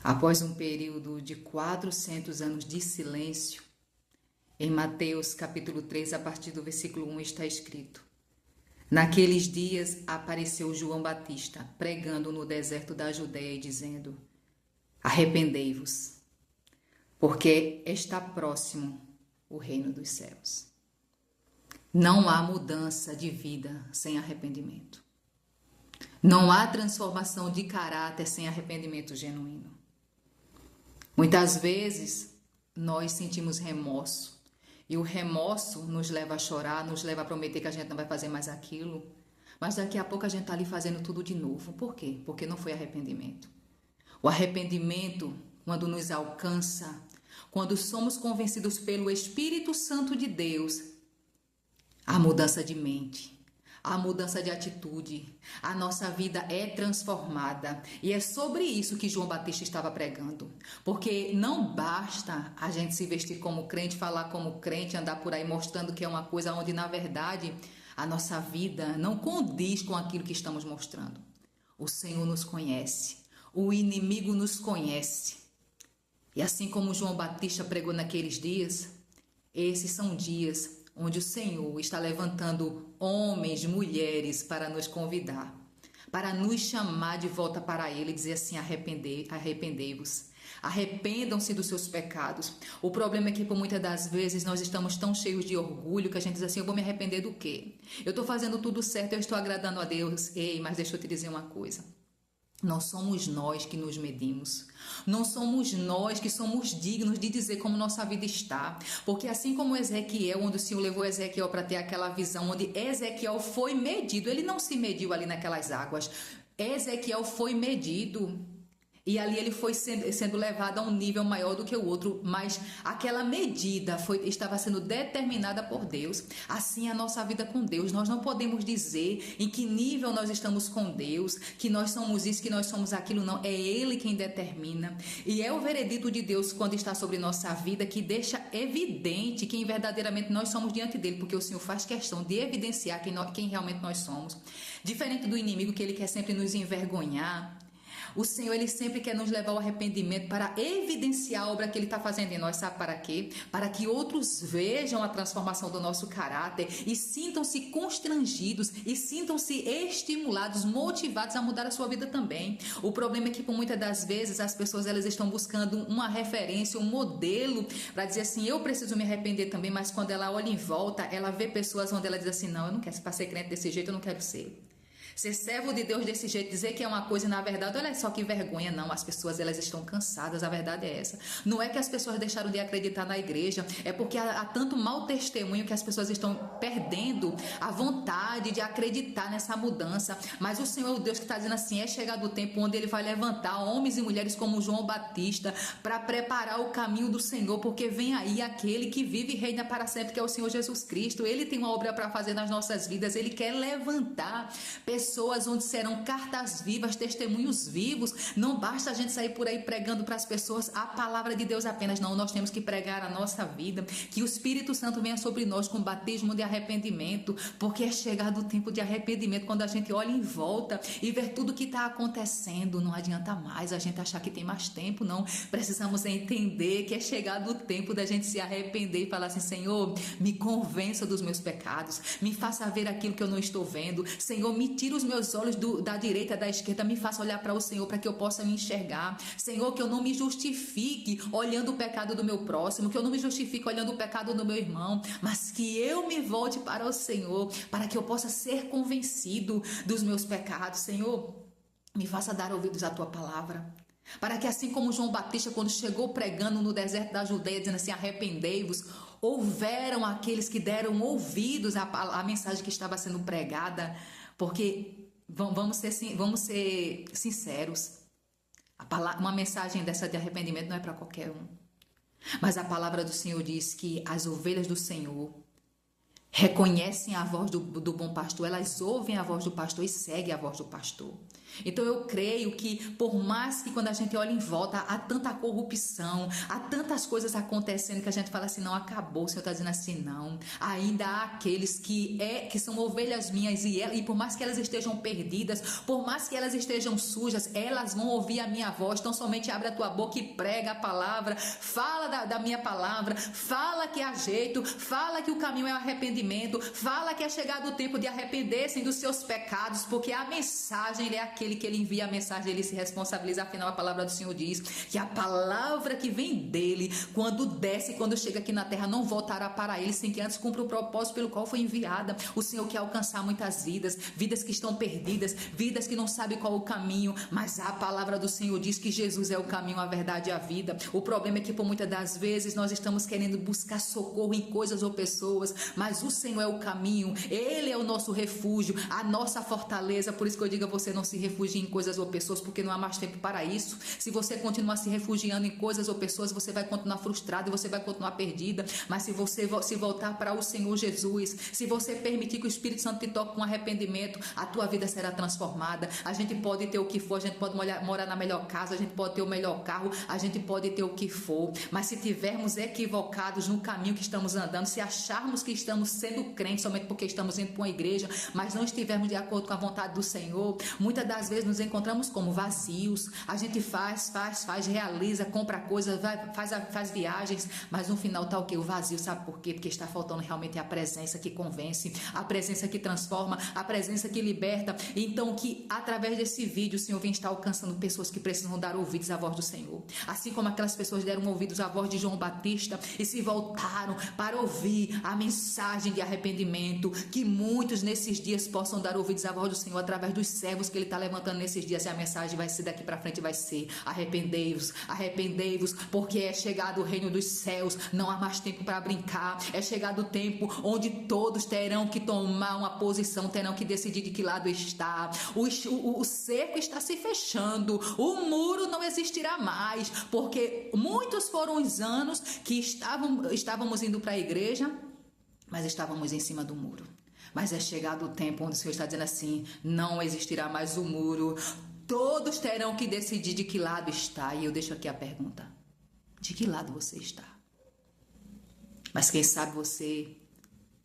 Após um período de 400 anos de silêncio, em Mateus capítulo 3, a partir do versículo 1 está escrito: Naqueles dias apareceu João Batista, pregando no deserto da Judeia e dizendo: Arrependei-vos, porque está próximo o reino dos céus. Não há mudança de vida sem arrependimento. Não há transformação de caráter sem arrependimento genuíno. Muitas vezes nós sentimos remorso e o remorso nos leva a chorar, nos leva a prometer que a gente não vai fazer mais aquilo, mas daqui a pouco a gente está ali fazendo tudo de novo. Por quê? Porque não foi arrependimento. O arrependimento, quando nos alcança, quando somos convencidos pelo Espírito Santo de Deus, há mudança de mente, há mudança de atitude, a nossa vida é transformada. E é sobre isso que João Batista estava pregando. Porque não basta a gente se vestir como crente, falar como crente, andar por aí mostrando que é uma coisa onde, na verdade, a nossa vida não condiz com aquilo que estamos mostrando. O Senhor nos conhece, o inimigo nos conhece. E assim como João Batista pregou naqueles dias, esses são dias onde o Senhor está levantando homens, mulheres para nos convidar, para nos chamar de volta para Ele e dizer assim: arrependei-vos, arrependam-se dos seus pecados. O problema é que por muitas das vezes nós estamos tão cheios de orgulho que a gente diz assim: eu vou me arrepender do quê? Eu estou fazendo tudo certo, eu estou agradando a Deus. Ei, mas deixa eu te dizer uma coisa. Não somos nós que nos medimos. Não somos nós que somos dignos de dizer como nossa vida está. Porque assim como Ezequiel, onde o Senhor levou Ezequiel para ter aquela visão, onde Ezequiel foi medido, ele não se mediu ali naquelas águas. Ezequiel foi medido. E ali ele foi sendo levado a um nível maior do que o outro, mas aquela medida estava sendo determinada por Deus. Assim é a nossa vida com Deus. Nós não podemos dizer em que nível nós estamos com Deus, que nós somos isso, que nós somos aquilo, não. É Ele quem determina. E é o veredito de Deus quando está sobre nossa vida que deixa evidente quem verdadeiramente nós somos diante dele, porque o Senhor faz questão de evidenciar quem realmente nós somos. Diferente do inimigo, que ele quer sempre nos envergonhar, o Senhor, Ele sempre quer nos levar ao arrependimento para evidenciar a obra que Ele está fazendo em nós. Sabe para quê? Para que outros vejam a transformação do nosso caráter e sintam-se constrangidos e sintam-se estimulados, motivados a mudar a sua vida também. O problema é que, por muitas das vezes, as pessoas elas estão buscando uma referência, um modelo para dizer assim: eu preciso me arrepender também, mas quando ela olha em volta, ela vê pessoas onde ela diz assim: não, eu não quero ser crente desse jeito, eu não quero ser. Ser servo de Deus desse jeito, dizer que é uma coisa e na verdade, olha só que vergonha. Não, as pessoas elas estão cansadas, a verdade é essa. Não é que as pessoas deixaram de acreditar na igreja, é porque há tanto mau testemunho que as pessoas estão perdendo a vontade de acreditar nessa mudança. Mas o Senhor é o Deus que está dizendo assim: é chegado o tempo onde Ele vai levantar homens e mulheres como João Batista para preparar o caminho do Senhor, porque vem aí aquele que vive e reina para sempre, que é o Senhor Jesus Cristo. Ele tem uma obra para fazer nas nossas vidas, Ele quer levantar pessoas onde serão cartas vivas, testemunhos vivos. Não basta a gente sair por aí pregando para as pessoas a palavra de Deus apenas, não. Nós temos que pregar a nossa vida, que o Espírito Santo venha sobre nós com batismo de arrependimento, porque é chegado o tempo de arrependimento. Quando a gente olha em volta e vê tudo que está acontecendo, não adianta mais a gente achar que tem mais tempo, não. Precisamos entender que é chegado o tempo da gente se arrepender e falar assim: Senhor, me convença dos meus pecados, me faça ver aquilo que eu não estou vendo. Senhor, me tira os meus olhos da direita, da esquerda, me faça olhar para o Senhor, para que eu possa me enxergar. Senhor, que eu não me justifique olhando o pecado do meu próximo, que eu não me justifique olhando o pecado do meu irmão, mas que eu me volte para o Senhor, para que eu possa ser convencido dos meus pecados. Senhor, me faça dar ouvidos à tua palavra, para que assim como João Batista, quando chegou pregando no deserto da Judeia, dizendo assim: arrependei-vos, houveram aqueles que deram ouvidos à mensagem que estava sendo pregada. Porque vamos ser sinceros, uma mensagem dessa de arrependimento não é para qualquer um. Mas a palavra do Senhor diz que as ovelhas do Senhor, reconhecem a voz do bom pastor, elas ouvem a voz do pastor e seguem a voz do pastor. Então eu creio que por mais que quando a gente olha em volta há tanta corrupção, há tantas coisas acontecendo que a gente fala assim, não, acabou, o Senhor está dizendo assim, não, ainda há aqueles que são ovelhas minhas e por mais que elas estejam perdidas, por mais que elas estejam sujas, elas vão ouvir a minha voz. Então somente abre a tua boca e prega a palavra, fala da minha palavra, fala que há jeito, fala que o caminho é o arrependimento, fala que é chegado o tempo de arrepender-se dos seus pecados, porque a mensagem ele é aquele que ele envia a mensagem, ele se responsabiliza. Afinal, a palavra do Senhor diz que a palavra que vem dele, quando desce, quando chega aqui na terra, não voltará para ele sem que antes cumpra o propósito pelo qual foi enviada. O Senhor quer alcançar muitas vidas, vidas que estão perdidas, vidas que não sabem qual é o caminho, mas a palavra do Senhor diz que Jesus é o caminho, a verdade e a vida. O problema é que por muitas das vezes nós estamos querendo buscar socorro em coisas ou pessoas, mas o Senhor é o caminho, ele é o nosso refúgio, a nossa fortaleza. Por isso que eu digo a você, não se refugie em coisas ou pessoas, porque não há mais tempo para isso. Se você continuar se refugiando em coisas ou pessoas, você vai continuar frustrado e você vai continuar perdida. Mas se você se voltar para o Senhor Jesus, se você permitir que o Espírito Santo te toque com arrependimento, a tua vida será transformada. A gente pode ter o que for, a gente pode morar na melhor casa, a gente pode ter o melhor carro, a gente pode ter o que for, mas se tivermos equivocados no caminho que estamos andando, se acharmos que estamos sendo crentes somente porque estamos indo para uma igreja, mas não estivermos de acordo com a vontade do Senhor, muitas das vezes nos encontramos como vazios. A gente faz, realiza, compra coisas, faz viagens, mas no final tá o quê? O vazio. Sabe por quê? Porque está faltando realmente a presença que convence, a presença que transforma, a presença que liberta. Então que através desse vídeo o Senhor vem estar alcançando pessoas que precisam dar ouvidos à voz do Senhor, assim como aquelas pessoas deram ouvidos à voz de João Batista e se voltaram para ouvir a mensagem de arrependimento. Que muitos nesses dias possam dar ouvidos à voz do Senhor através dos servos que ele está levantando nesses dias, e a mensagem vai ser daqui para frente, vai ser: arrependei-vos, arrependei-vos, porque é chegado o reino dos céus, não há mais tempo para brincar, é chegado o tempo onde todos terão que tomar uma posição, terão que decidir de que lado está. O cerco está se fechando, o muro não existirá mais, porque muitos foram os anos que estávamos indo para a igreja, mas estávamos em cima do muro. Mas é chegado o tempo onde o Senhor está dizendo assim: não existirá mais o muro, todos terão que decidir de que lado está. E eu deixo aqui a pergunta: de que lado você está? Mas quem sabe você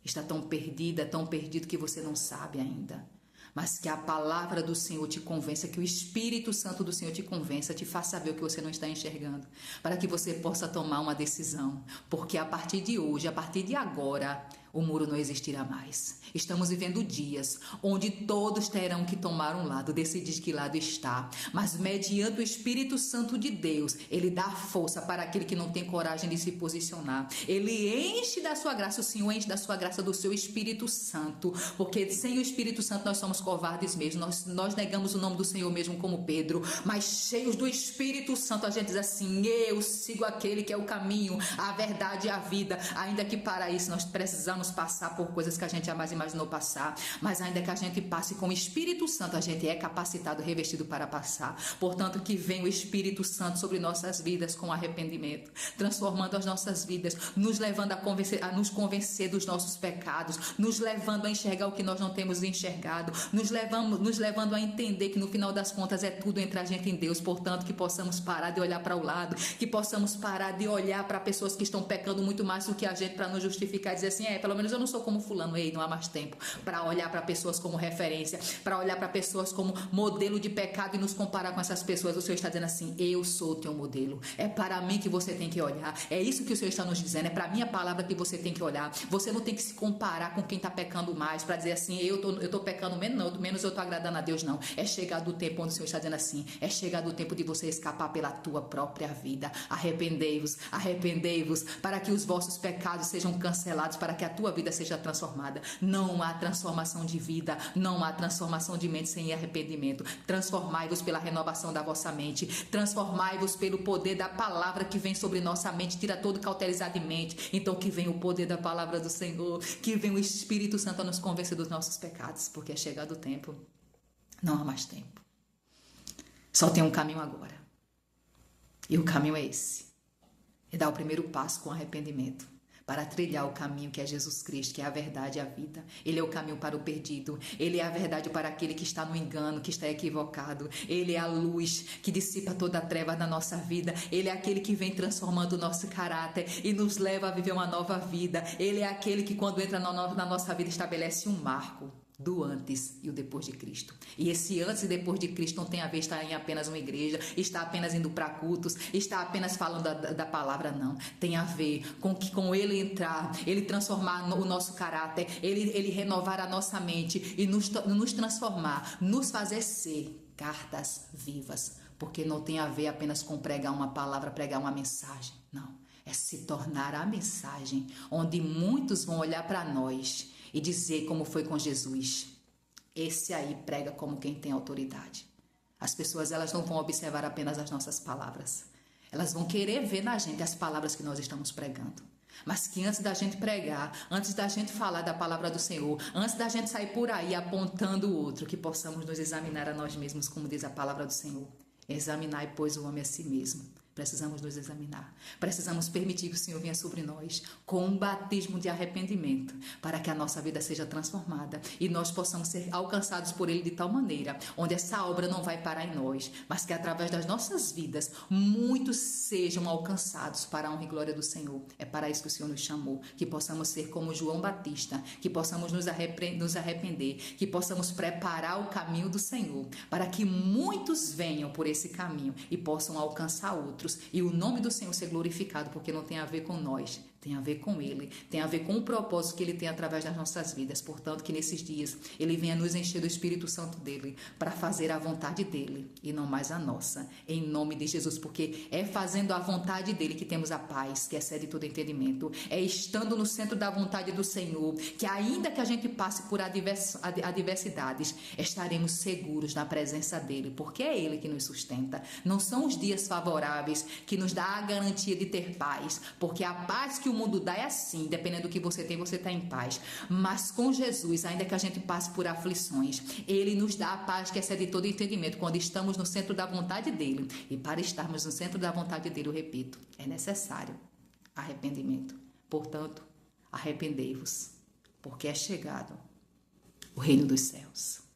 está tão perdida, tão perdido que você não sabe ainda. Mas que a palavra do Senhor te convença, que o Espírito Santo do Senhor te convença, te faça ver o que você não está enxergando, para que você possa tomar uma decisão. Porque a partir de hoje, a partir de agora, o muro não existirá mais. Estamos vivendo dias onde todos terão que tomar um lado, decidir de que lado está. Mas mediante o Espírito Santo de Deus, ele dá força para aquele que não tem coragem de se posicionar. Ele enche da sua graça, o Senhor enche da sua graça, do seu Espírito Santo. Porque sem o Espírito Santo nós somos covardes mesmo. Nós negamos o nome do Senhor mesmo, como Pedro. Mas cheios do Espírito Santo, a gente diz assim: eu sigo aquele que é o caminho, a verdade e a vida. Ainda que para isso nós precisamos passar por coisas que a gente jamais imaginou passar, mas ainda que a gente passe com o Espírito Santo, a gente é capacitado, revestido para passar. Portanto, que venha o Espírito Santo sobre nossas vidas com arrependimento, transformando as nossas vidas, nos levando a nos convencer dos nossos pecados, nos levando a enxergar o que nós não temos enxergado, nos levando a entender que no final das contas é tudo entre a gente e Deus. Portanto, que possamos parar de olhar para o lado, que possamos parar de olhar para pessoas que estão pecando muito mais do que a gente, para nos justificar e dizer assim: pelo menos eu não sou como fulano. Ei, não há mais tempo para olhar para pessoas como referência, para olhar para pessoas como modelo de pecado e nos comparar com essas pessoas. O Senhor está dizendo assim: eu sou o teu modelo, é para mim que você tem que olhar. É isso que o Senhor está nos dizendo, é para a minha palavra que você tem que olhar. Você não tem que se comparar com quem está pecando mais, para dizer assim: eu tô pecando menos eu estou agradando a Deus. Não, é chegado o tempo onde o Senhor está dizendo assim: é chegado o tempo de você escapar pela tua própria vida. Arrependei-vos, arrependei-vos, para que os vossos pecados sejam cancelados, para que a tua vida seja transformada. Não há transformação de vida, não há transformação de mente sem arrependimento. Transformai-vos pela renovação da vossa mente, transformai-vos pelo poder da palavra que vem sobre nossa mente, tira todo cauterizado de mente. Então que venha o poder da palavra do Senhor, que venha o Espírito Santo a nos convencer dos nossos pecados, porque é chegado o tempo, não há mais tempo. Só tem um caminho agora, e o caminho é esse: é dar o primeiro passo com arrependimento. para trilhar o caminho que é Jesus Cristo, que é a verdade e a vida. Ele é o caminho para o perdido. Ele é a verdade para aquele que está no engano, que está equivocado. Ele é a luz que dissipa toda a treva da nossa vida. Ele é aquele que vem transformando o nosso caráter e nos leva a viver uma nova vida. Ele é aquele que, quando entra na nossa vida, estabelece um marco do antes e o depois de Cristo. E esse antes e depois de Cristo não tem a ver estar em apenas uma igreja, estar apenas indo para cultos, estar apenas falando da palavra, não. Tem a ver com ele entrar, ele transformar o nosso caráter, ele renovar a nossa mente e nos transformar, nos fazer ser cartas vivas. Porque não tem a ver apenas com pregar uma palavra, pregar uma mensagem. Não. É se tornar a mensagem onde muitos vão olhar para nós e dizer como foi com Jesus. Esse aí prega como quem tem autoridade. As pessoas, elas não vão observar apenas as nossas palavras. Elas vão querer ver na gente as palavras que nós estamos pregando. Mas que antes da gente pregar, antes da gente falar da palavra do Senhor, antes da gente sair por aí apontando o outro, que possamos nos examinar a nós mesmos, como diz a palavra do Senhor. Examinai, pois, o homem a si mesmo. Precisamos nos examinar. Precisamos permitir que o Senhor venha sobre nós com um batismo de arrependimento para que a nossa vida seja transformada e nós possamos ser alcançados por Ele de tal maneira onde essa obra não vai parar em nós, mas que através das nossas vidas muitos sejam alcançados para a honra e glória do Senhor. É para isso que o Senhor nos chamou, que possamos ser como João Batista, que possamos nos arrepender, que possamos preparar o caminho do Senhor para que muitos venham por esse caminho e possam alcançar outros. E o nome do Senhor ser glorificado, porque não tem a ver com nós, tem a ver com Ele, tem a ver com o propósito que Ele tem através das nossas vidas. Portanto, que nesses dias Ele venha nos encher do Espírito Santo dEle, para fazer a vontade dEle e não mais a nossa, em nome de Jesus, porque é fazendo a vontade dEle que temos a paz, que excede todo entendimento, é estando no centro da vontade do Senhor, que ainda que a gente passe por adversidades, estaremos seguros na presença dEle, porque é Ele que nos sustenta. Não são os dias favoráveis que nos dá a garantia de ter paz, porque a paz que o mundo dá é assim, dependendo do que você tem, você está em paz. Mas com Jesus, ainda que a gente passe por aflições, Ele nos dá a paz que excede todo entendimento, quando estamos no centro da vontade dEle. E para estarmos no centro da vontade dEle, eu repito, é necessário arrependimento. Portanto, arrependei-vos, porque é chegado o reino dos céus.